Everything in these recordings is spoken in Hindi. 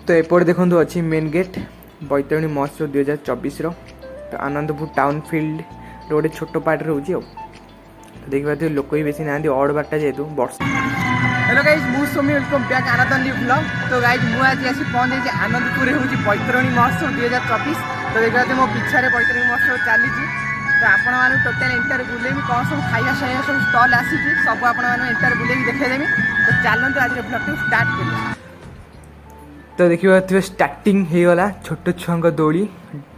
तो एपटे देखो अच्छी मेन गेट बैतरणी महोत्सव 2024 तो आनंदपुर टाउन फील्ड गोटे छोट पार्ट रोचे तो देखिए लोक भी बेसी ना अड बारटा जेहतु वर्षा। हेलो गाइज मु सोमी वेलकम बैक आनंद ब्लॉग। तो गाइज मुझे आज आसी पहुँच जाइए आनंदपुर हूँ बैतरणी महोत्सव 2024 तो देखिए मो पिछारे बैतरणी महोत्सव चली तो आपण मैंने टोटाल इंटर बुलेमी कौन सब खाଇବା खाଇବା सब स्टल आसी सब आपण इंटर बुलेकी देखदेमी तो चलते आज ब्लॉग को स्टार्ट करिए। तो देखिए स्टार्टिंग होगा छोट छुआ दोली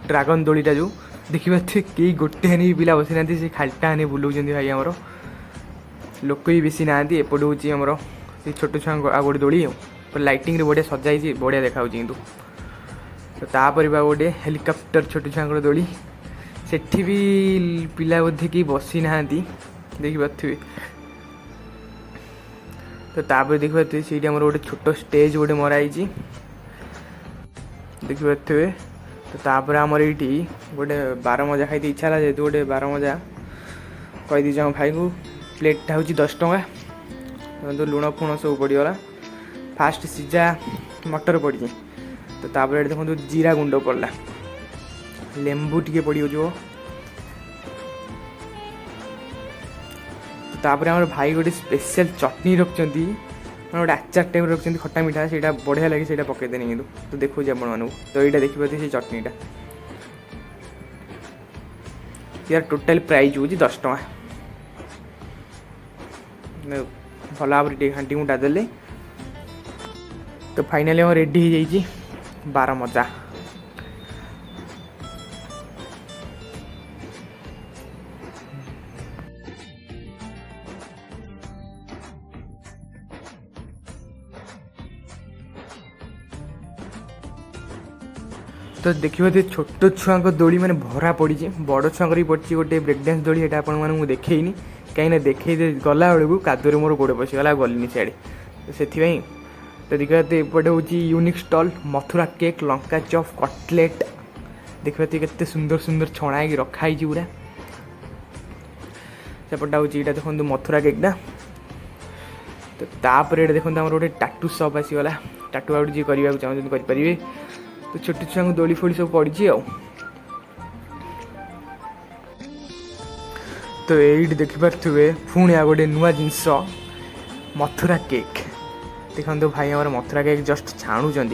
ड्रागन दोलीटा जो देखिए कई गोटे हानि पिला बसी ना से खालटा हानि बुलाऊँ भाई आमर लोक भी बेसी ना एपटे हूँ आमर से छोट छुआ आ गोटे दोली लाइटिंग बढ़िया सजाई बढ़िया देखा किंतु तो तापर गोटे हेलिकप्टर छोट छुआ दोली सेठी भी पिला बोधे कई बसी ना देखिए तो तापर देखिए से गोटे छोट स्टेज गोटे मराई देखिए तो तापर आमर ये गोटे बार मजा खाई इच्छा है जेहतु गोटे बार मजा कहीदी भाई को प्लेटा हूँ 10 टଙ୍କା तो लुण फुण सब पड़गला फास्ट सीजा मटर पड़ी तो तापर देखो जीरा गुंड पड़ला लेंबू टे पड़ जो तापर आम भाई गोटे स्पेशल चटनी रखुच्च गोटे आचार टाइप रखुच्च खट्टा मीठा से बढ़िया लगे से पकईदेनी कि तो देखो आपण तो यहाँ देखिए से चटनीटा यार टोटाल प्राइस हूँ 10 टଙ୍କା भल भाव घाटी मुटा देले तो फाइनाली हम रेडी हो बार मजा। तो देखिए छोट छुआ दोली मैंने भरा पड़ी बड़ छुआ भी पड़ी गोटे ब्रेक डांस दोली ये आपको देखनी कहीं देखे गला बेलू कादुरे मोर गोड़ पशिगला गलिनी सियाड़े तो से तो देखिए एपटे हूँ unique stall Mathura cake Lanka चप कटलेट देखिए केते सुंदर सुंदर छणा रखाई पूरा सेपटा हूँ यहाँ देखो मथुरा केकटा तो तापर देखो गोटे टाटू सप आसीगला टाटू आउट जी करने चाहते करेंगे तो छोट छुआ दोली फोली सब पड़ी तो ये देखिपे पुणी आ गोटे नुआ जिनस मथुरा केक देखो भाई हमारे मथुरा केक जस्ट छाणुंट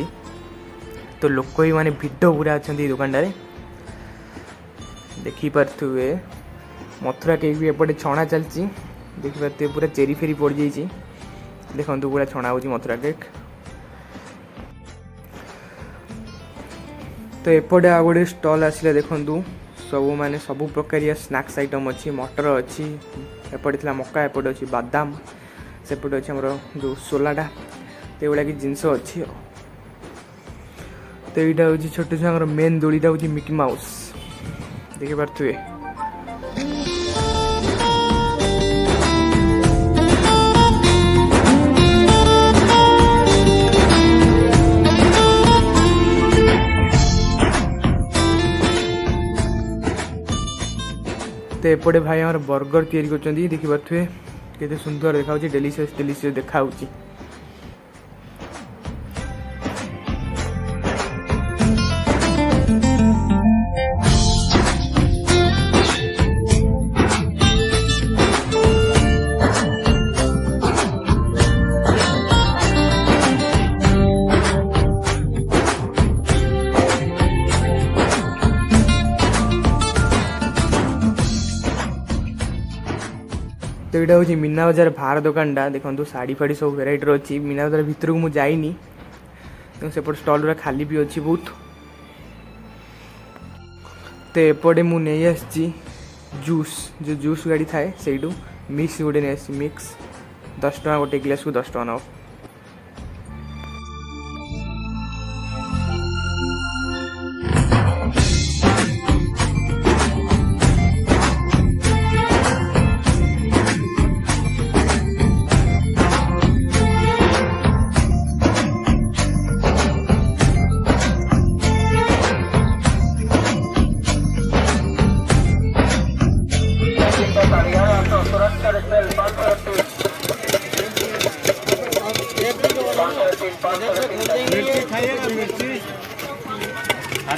तो लोक भी माने भिड पूरा अच्छा दुकानदार देखिपे मथुरा केक भी एपटे छणा चलती देखिपे पूरा चेरी फेरी पड़ जाइए देखो पूरा छणा हो मथुरा केक तो एपटे आ गोटे स्टल आसला देखु सब माने सब प्रकार स्नैक्स आइटम अच्छी मटर अच्छी एपटे थी मका एपटे अच्छी बादाम सेपटे अच्छे आमर जो सोलाटा तो ये कि जिनस अच्छी तो यहाँ हूँ छोट छुआ मेन दोलीटा हूँ मिकी माउस देखिपे तो एपटे भाई आम बर्गर तैयारी कर देखिपे केते सुंदर देखा डेलीशियस डेलीशियस देखा तो यहाँ हूँ मीना बजार बाहर दुकानटा देखो शाढ़ी फाड़ी सब भेराइटर अच्छी मीना बजार भितर को मुझे जाइनी सेपट स्टल गुरा खाली भी अच्छी बहुत तो एपटे मुझे नहीं आसी जूस जो जूस गाड़ी थाए से मिक्स गोटे नहीं मिक्स 10 टଙ୍କା गोटे गिलास को 10 टଙ୍କା नब हरा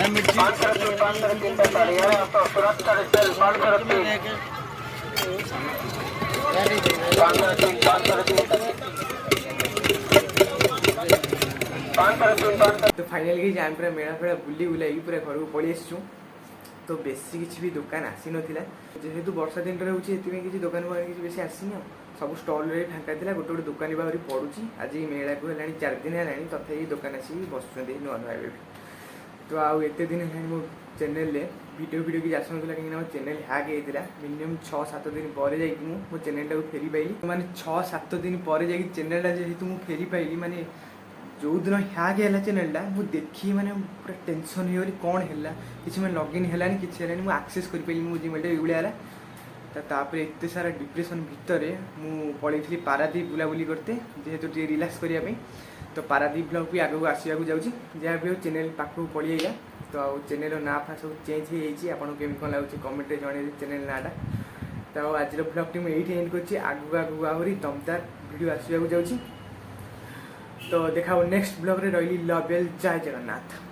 मिर्ची तो फाइनाली आम पूरा मेला फेला बुली बुलाई पूरा घर को पलि आसचु। तो बेसी किसी भी दुकान आसी नथिला जेहेतु वर्षा दिन रोचे किसी दुकान किसी बेसी आसीनी सब स्टल रे फांका थिला गोटे गोटे दुकानी बाहरी पड़ुची आज मेला को है 4 दिन है तथापि दुकान आसी बस नुआ नुआ तो आउ एत दिन है मो चैनल वीडियो वीडियो की आसन कहीं मो चैनल हैक होता मिनिमम 6-7 दिन पर मो चैनल टाक फेरी पाइली माने 6-7 दिन पर चैनल जेहेतु मुझे फेरी पाइली माने जो दिन हैक है चैनलटा मुझे देखी मैंने पूरा टेंशन हो कौन है किसी मैं लॉगिन है कि मुझे आक्सेस कर पाइली मो जीमेल ये तापर एत सारा डिप्रेशन भितर मु पलैली पारादीप बुलाबुली करते जेहेतु टे रिलैक्स करने तो पारादीप ब्लॉग भी आगू आसवाक जाऊँगी जहाँ भी हो चैनल पाखक पड़ी आइला तो आ चैनल ना फा सब चेंज हो आपको केमी कौन लगुच कमेंट जन चैनल नाटा तो आज ब्लॉग टी मुझे ये एंड कर आगू आगू आहरी दमदार वीडियो आसवाक जाऊँगी तो देखा नेक्स्ट ब्लॉग रे रही लव जय जगन्नाथ।